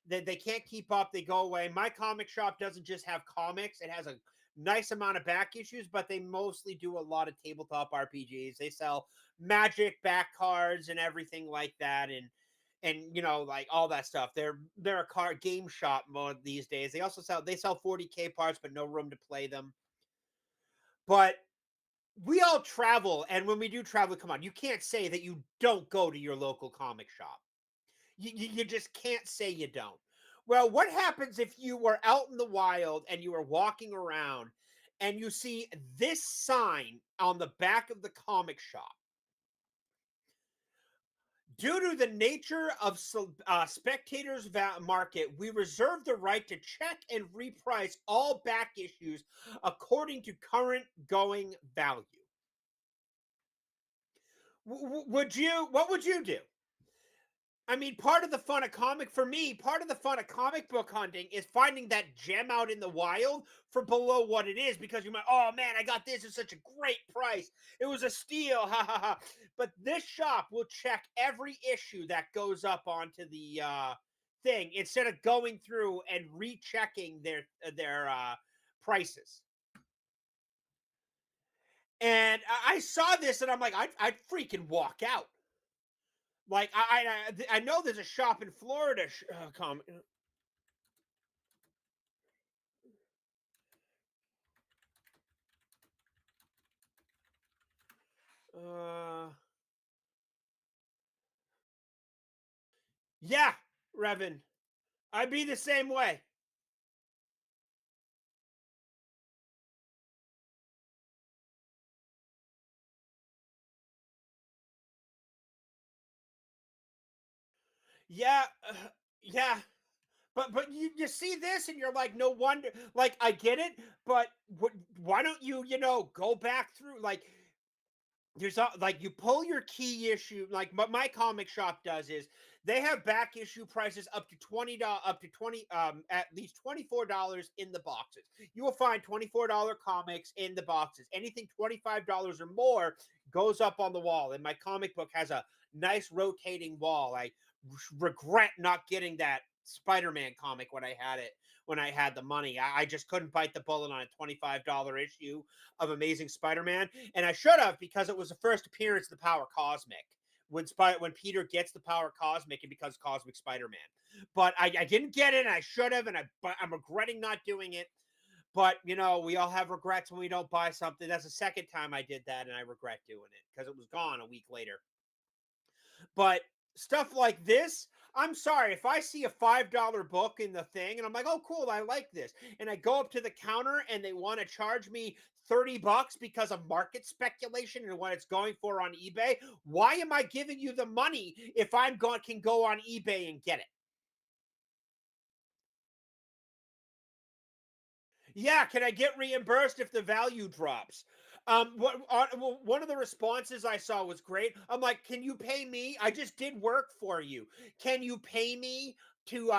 they can't keep up. They go away. My comic shop doesn't just have comics; it has a nice amount of back issues, but they mostly do a lot of tabletop RPGs. They sell Magic back cards and everything like that, and like all that stuff. They're a card game shop mode these days. They sell 40K parts, but no room to play them. But we all travel, and when we do travel, come on, you can't say that you don't go to your local comic shop. You just can't say you don't. Well, what happens if you were out in the wild and you were walking around and you see this sign on the back of the comic shop? Due to the nature of spectators' market, we reserve the right to check and reprice all back issues according to current going value. Would you? What would you do? I mean, part of the fun of part of the fun of comic book hunting is finding that gem out in the wild for below what it is, because you might, oh man, I got this at such a great price. It was a steal, ha ha ha. But this shop will check every issue that goes up onto the thing instead of going through and rechecking their prices. And I saw this and I'm like, I'd freaking walk out. Like I know there's a shop in Florida. Uh, yeah, Revan, I'd be the same way. Yeah, yeah. But you see this and you're like, no wonder. Like, I get it, but why don't you go back through, like, like, you pull your key issue, like what my comic shop does is they have back issue prices up to up to 20 at least $24 in the boxes. You will find $24 comics in the boxes. Anything $25 or more goes up on the wall, and my comic book has a nice rotating wall. I regret not getting that Spider-Man comic when I had the money. I just couldn't bite the bullet on a $25 issue of Amazing Spider-Man, and I should have, because it was the first appearance of the Power Cosmic. When Peter gets the Power Cosmic and becomes Cosmic Spider-Man, but I didn't get it, and I should have, and I'm regretting not doing it. But we all have regrets when we don't buy something. That's the second time I did that, and I regret doing it because it was gone a week later. But stuff like this, I'm sorry, if I see a $5 book in the thing and I'm like, oh, cool, I like this. And I go up to the counter and they want to charge me $30 because of market speculation and what it's going for on eBay. Why am I giving you the money if can go on eBay and get it? Yeah, can I get reimbursed if the value drops? One of the responses I saw was great. I'm like, can you pay me? I just did work for you. Can you pay me to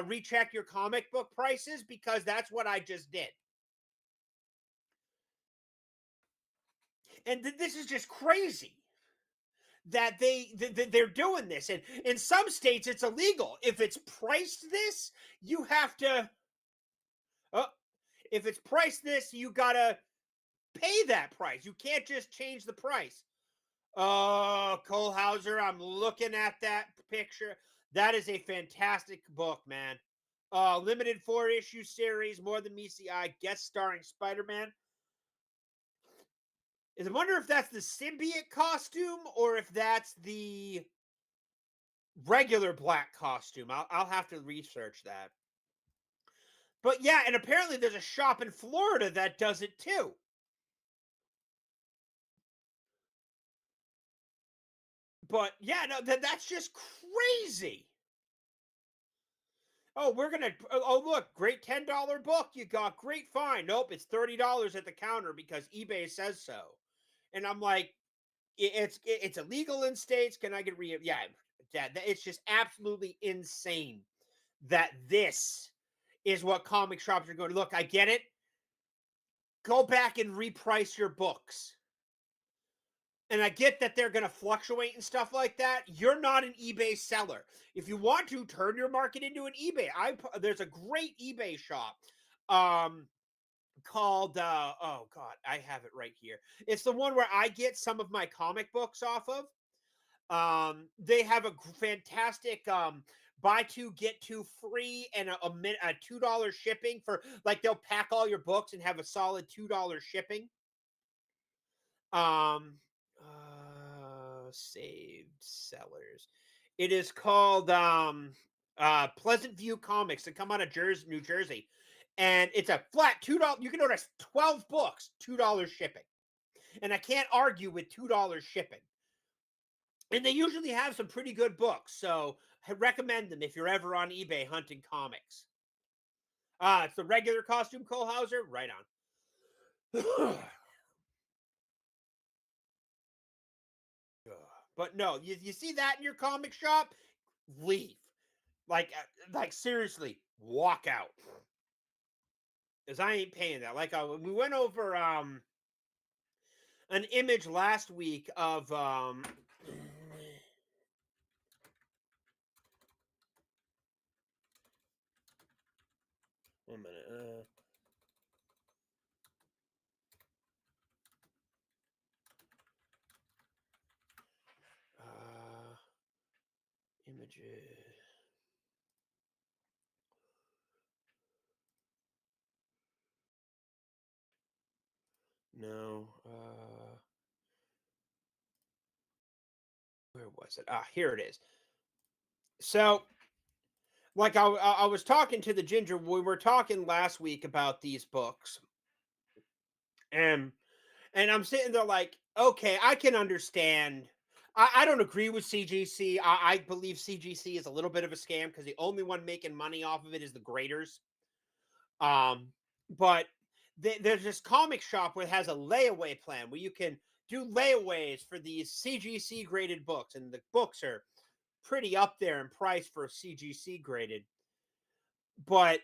recheck your comic book prices? Because that's what I just did. And this is just crazy that they're doing this. And in some states, it's illegal. If it's priced this, you have to. Uh, if it's priced this, you gotta pay that price. You can't just change the price. Oh, Cole Hauser, I'm looking at that picture. That is a fantastic book, man. Limited 4-issue series, More Than Meets the Eye, guest starring Spider Man. I wonder if that's the symbiote costume or if that's the regular black costume. I'll have to research that. But yeah, and apparently there's a shop in Florida that does it too. But yeah, no, that's just crazy. Oh, we're gonna. Oh, look, great $10 book you got. Great find. Nope, it's $30 at the counter because eBay says so. And I'm like, it's illegal in states. Can I get Yeah, it's just absolutely insane that this is what comic shops are going to look. I get it. Go back and reprice your books. And I get that they're going to fluctuate and stuff like that. You're not an eBay seller. If you want to turn your market into an eBay, there's a great eBay shop um called oh god, I have it right here. It's the one where I get some of my comic books off of. They have a fantastic buy two get two free and a $2 shipping for like they'll pack all your books and have a solid $2 shipping. Um, saved sellers. It is called Pleasant View Comics. They come out of Jersey, New Jersey, and it's a flat $2. You can order 12 books, $2 shipping, and I can't argue with $2 shipping. And they usually have some pretty good books, so I recommend them if you're ever on eBay hunting comics. It's the regular costume Cole Hauser, right on. But no, you see that in your comic shop, leave. Like seriously, walk out. Cause I ain't paying that. Like we went over an image last week of 1 minute. Uh images. No. Where was it? Here it is. So like I was talking to the ginger. We were talking last week about these books, and I'm sitting there like, okay, I can understand. I don't agree with CGC. I believe CGC is a little bit of a scam because the only one making money off of it is the graders. But there's this comic shop where it has a layaway plan where you can do layaways for these CGC graded books, and the books are pretty up there in price for CGC graded. But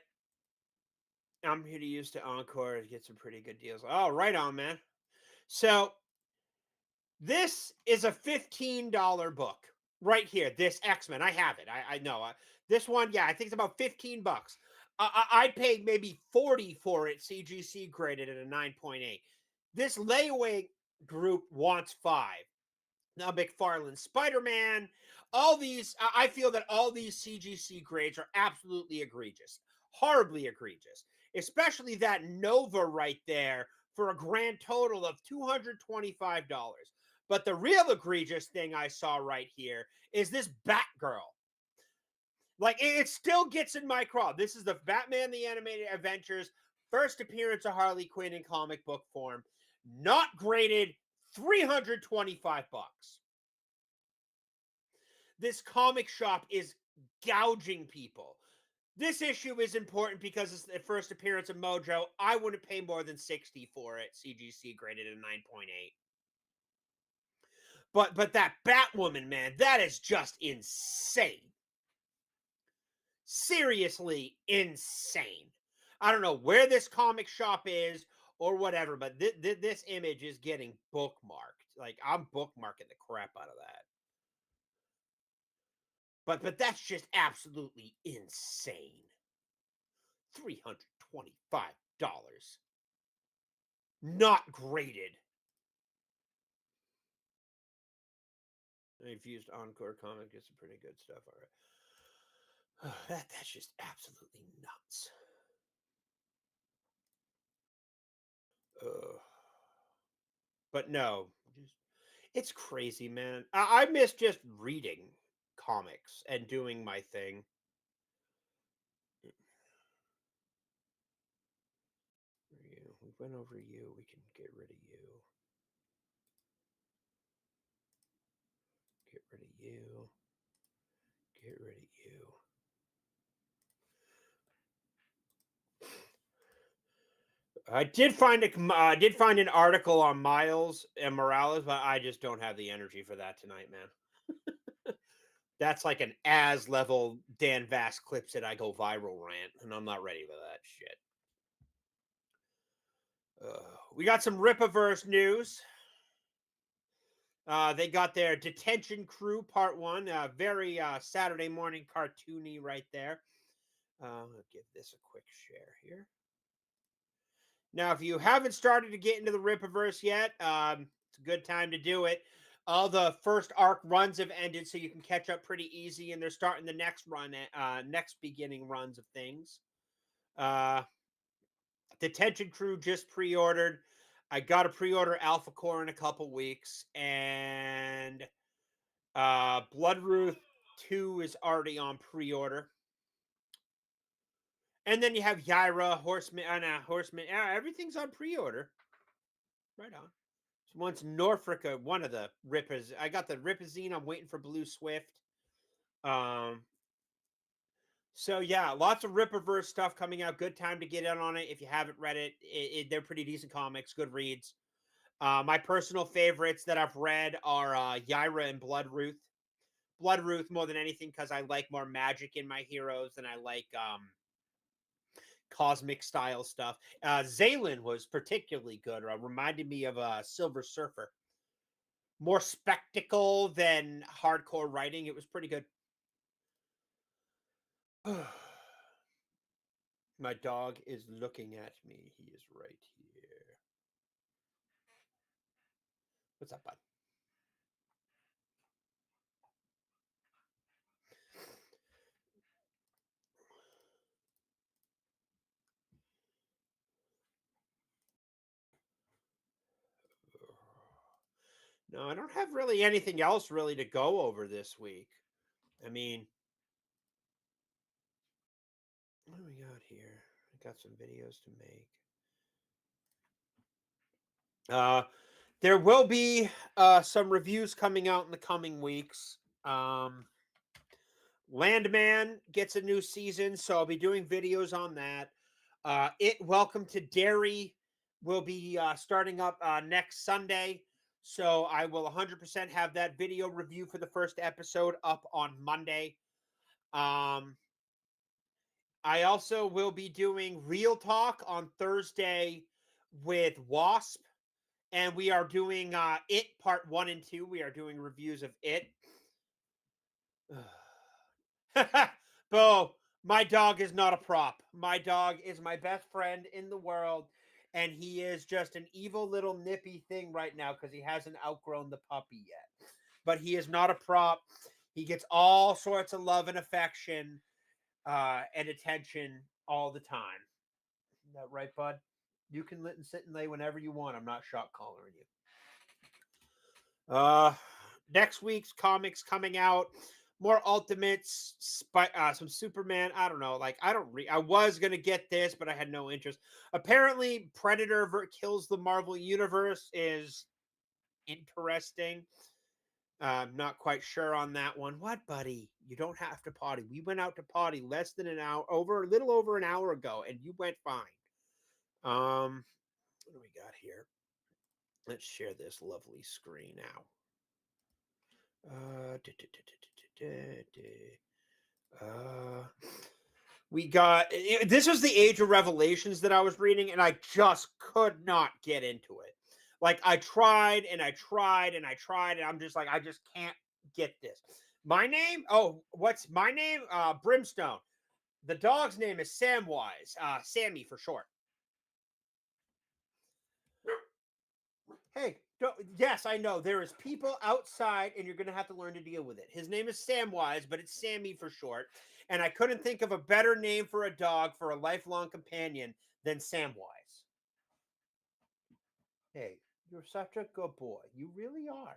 I'm here to use to Encore to get some pretty good deals. Oh, right on, man. So this is a $15 book right here. This X-Men, I have it. I know this one. Yeah, I think it's about 15 bucks. I paid maybe 40 for it. CGC graded at a 9.8. This layaway group wants 5. Now McFarlane, Spider-Man, all these. I feel that all these CGC grades are absolutely egregious, horribly egregious. Especially that Nova right there for a grand total of $225. But the real egregious thing I saw right here is this Batgirl. Like it still gets in my craw. This is the Batman the Animated Adventures first appearance of Harley Quinn in comic book form. Not graded, 325 bucks. This comic shop is gouging people. This issue is important because it's the first appearance of Mojo. I wouldn't pay more than 60 for it. CGC graded a 9.8. But that Batwoman, man, that is just insane. Seriously insane. I don't know where this comic shop is or whatever, but this image is getting bookmarked. Like I'm bookmarking the crap out of that. But that's just absolutely insane. $325. Not graded. They've used Encore comic, get some pretty good stuff. All right. That's just absolutely nuts. Ugh. But no, it's crazy, man. I miss just reading comics and doing my thing. You, we went over you. We can get rid of you. Get rid of you. Get rid of you. I did find an article on Miles and Morales, but I just don't have the energy for that tonight, man. That's like an as level Dan Vass clips it, I go viral rant, and I'm not ready for that shit. We got some Rippaverse news. They got their Detention Crew Part 1. Very Saturday morning cartoony right there. I'll give this a quick share here. Now, if you haven't started to get into the Rippaverse yet, it's a good time to do it. All the first arc runs have ended, so you can catch up pretty easy, and they're starting the next run, next beginning runs of things. Detention Crew just pre-ordered. I got to pre-order Alpha Core in a couple weeks, and Bloodruth 2 is already on pre-order. And then you have Yaira, Horseman, Horseman. Everything's on pre-order. Right on. Once Norfolk, one of the Rippers. I got the Rippazine. I'm waiting for Blue Swift. So yeah, lots of Rippaverse stuff coming out. Good time to get in on it if you haven't read it. They're pretty decent comics, good reads. My personal favorites that I've read are Yaira and Bloodruth. Bloodruth more than anything because I like more magic in my heroes than I like cosmic style stuff. Zaylin was particularly good. Reminded me of Silver Surfer. More spectacle than hardcore writing. It was pretty good. My dog is looking at me. He is right here. What's up, bud? No, I don't have really anything else really to go over this week. I mean, what do we got here? I got some videos to make. There will be some reviews coming out in the coming weeks. Landman gets a new season, so I'll be doing videos on that. Welcome to Derry will be starting up next Sunday, so I will 100% have that video review for the first episode up on Monday. I also will be doing Real Talk on Thursday with Wasp, and we are doing It Part 1 and 2. We are doing reviews of It. Bo, my dog is not a prop. My dog is my best friend in the world, and he is just an evil little nippy thing right now because he hasn't outgrown the puppy yet. But he is not a prop. He gets all sorts of love and affection and attention all the time. Is that right, bud? You can sit and lay whenever you want. I'm not shot collaring you. Next week's comics coming out. More Ultimates, some Superman. I don't know. Like, I was going to get this, but I had no interest. Apparently, Predator kills the Marvel Universe is interesting. I'm not quite sure on that one. What, buddy? You don't have to potty. We went out to potty less than an hour, a little over an hour ago, and you went fine. What do we got here? Let's share this lovely screen now. We got this was the Age of Revelations that I was reading, and I just could not get into it. Like, I tried and I tried and I tried, and I'm just like, I just can't get this. My name? Oh, what's my name? Brimstone. The dog's name is Samwise. Sammy for short. Hey, yes, I know. There is people outside, and you're going to have to learn to deal with it. His name is Samwise, but it's Sammy for short. And I couldn't think of a better name for a dog for a lifelong companion than Samwise. Hey, you're such a good boy. You really are.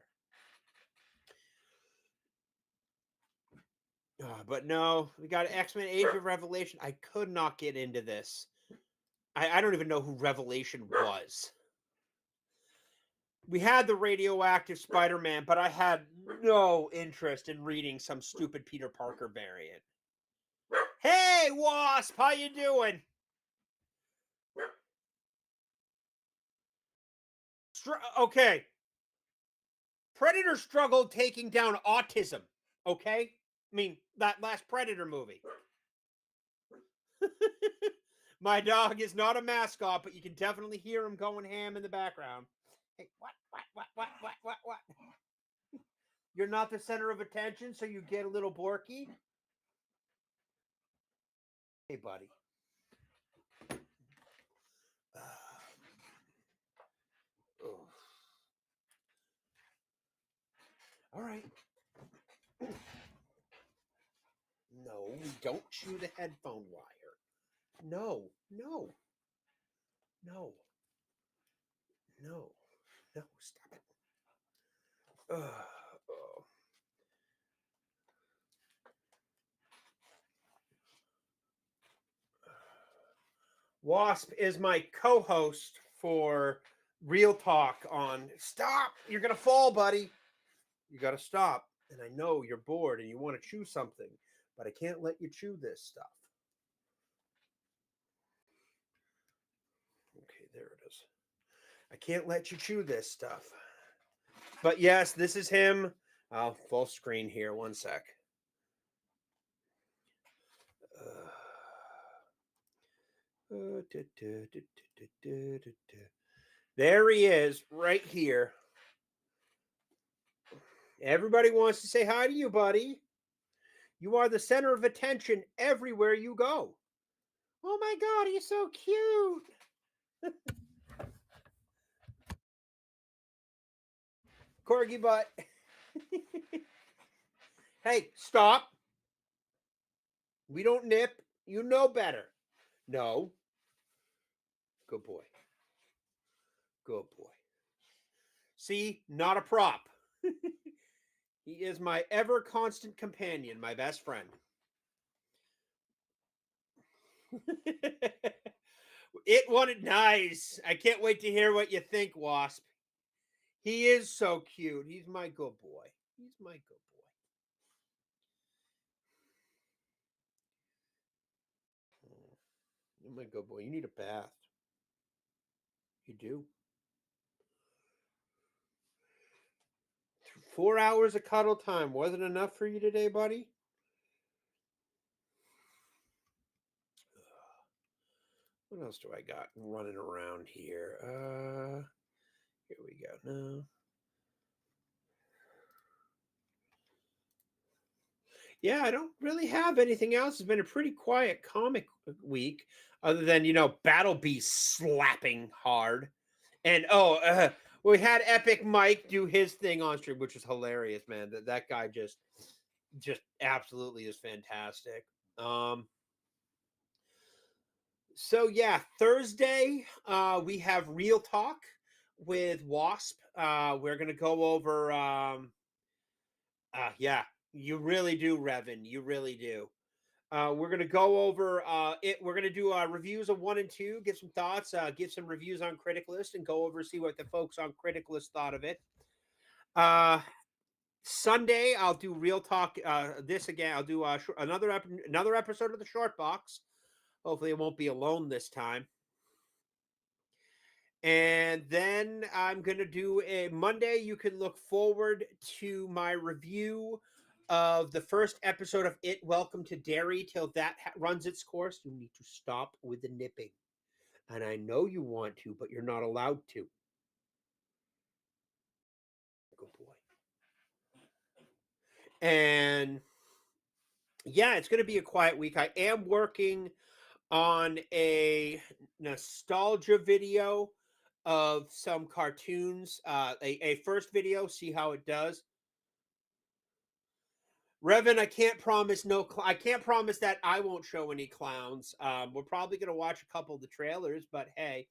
But no, we got X-Men Age of Revelation. I could not get into this. I don't even know who Revelation was. We had the radioactive Spider-Man, but I had no interest in reading some stupid Peter Parker variant. Hey, Wasp, how you doing? Okay. Predator struggled taking down autism. Okay. I mean, that last Predator movie. My dog is not a mascot, but you can definitely hear him going ham in the background. Hey, what? You're not the center of attention, so you get a little borky. Hey, buddy. All right. No, we don't chew the headphone wire. No, no, no, no, no, stop it. Oh. Wasp is my co-host for Real Talk on Stop. You're going to fall, buddy. You got to stop. And I know you're bored and you want to chew something, but I can't let you chew this stuff. Okay, there it is. I can't let you chew this stuff. But yes, this is him. I'll full screen here. One sec. There he is, right here. Everybody wants to say hi to you, buddy. You are the center of attention everywhere you go. Oh my God, he's so cute. Corgi butt. Hey, stop. We don't nip. You know better. No. Good boy. Good boy. See, not a prop. He is my ever constant companion, my best friend. It wanted nice. I can't wait to hear what you think, Wasp. He is so cute. He's my good boy. He's my good boy. You're my good boy. You need a bath. You do. 4 hours of cuddle time wasn't enough for you today, buddy? What else do I got running around here? Here we go. No. Yeah, I don't really have anything else. It's been a pretty quiet comic week, other than Battle Beast slapping hard, and we had Epic Mike do his thing on stream, which was hilarious, man. That guy just absolutely is fantastic. So yeah, Thursday we have Real Talk with Wasp. We're gonna go over. Yeah, you really do, Revan. You really do. We're gonna go over it. We're gonna do reviews of 1 and 2, give some thoughts, give some reviews on Critic List, and go over see what the folks on Critic List thought of it. Sunday, I'll do Real Talk. This again, I'll do another episode of the Short Box. Hopefully, it won't be alone this time. And then I'm going to do a Monday. You can look forward to my review of the first episode of It Welcome to Derry. Till that runs its course, you need to stop with the nipping. And I know you want to, but you're not allowed to. Good boy. And yeah, it's going to be a quiet week. I am working on a nostalgia video of some cartoons, a first video, see how it does. Revan, I can't promise I can't promise that I won't show any clowns. We're probably going to watch a couple of the trailers, but hey.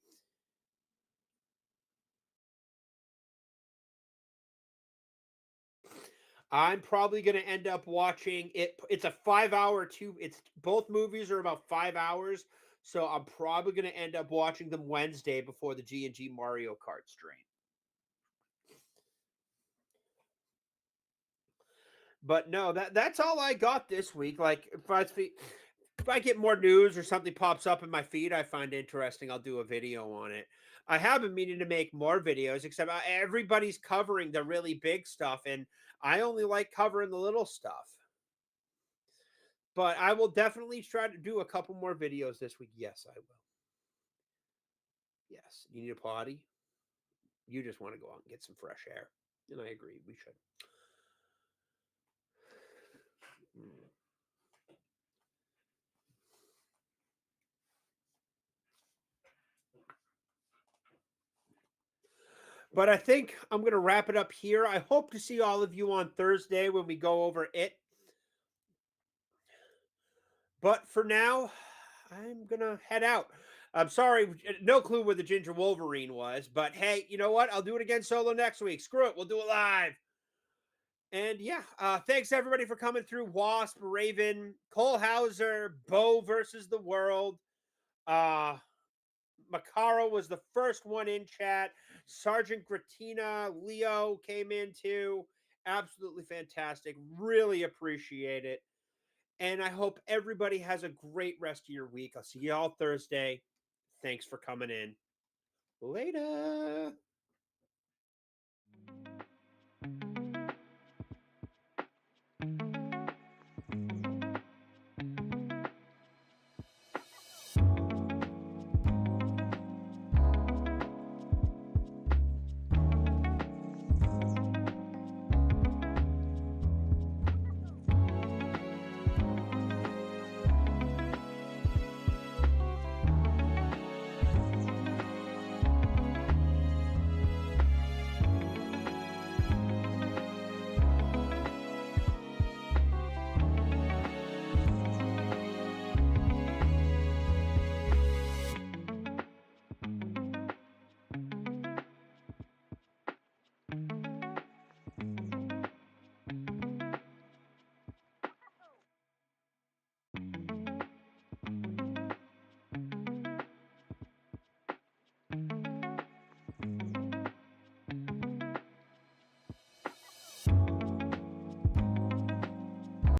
I'm probably going to end up watching it. It's a 5-hour it's both movies are about 5 hours, so I'm probably going to end up watching them Wednesday before the G&G Mario Kart stream. But no, that's all I got this week. Like if I get more news or something pops up in my feed I find interesting, I'll do a video on it. I have been meaning to make more videos, except everybody's covering the really big stuff, and I only like covering the little stuff. But I will definitely try to do a couple more videos this week. Yes, I will. Yes. You need a potty? You just want to go out and get some fresh air. And I agree, we should. Mm. But I think I'm going to wrap it up here. I hope to see all of you on Thursday when we go over it. But for now, I'm going to head out. I'm sorry, no clue where the Ginger Wolverine was, but hey, you know what? I'll do it again solo next week. Screw it, we'll do it live. And yeah, thanks everybody for coming through. Wasp, Raven, Cole Hauser, Bo versus the World. Makara was the first one in chat. Sergeant Gratina, Leo came in too. Absolutely fantastic. Really appreciate it. And I hope everybody has a great rest of your week. I'll see you all Thursday. Thanks for coming in. Later.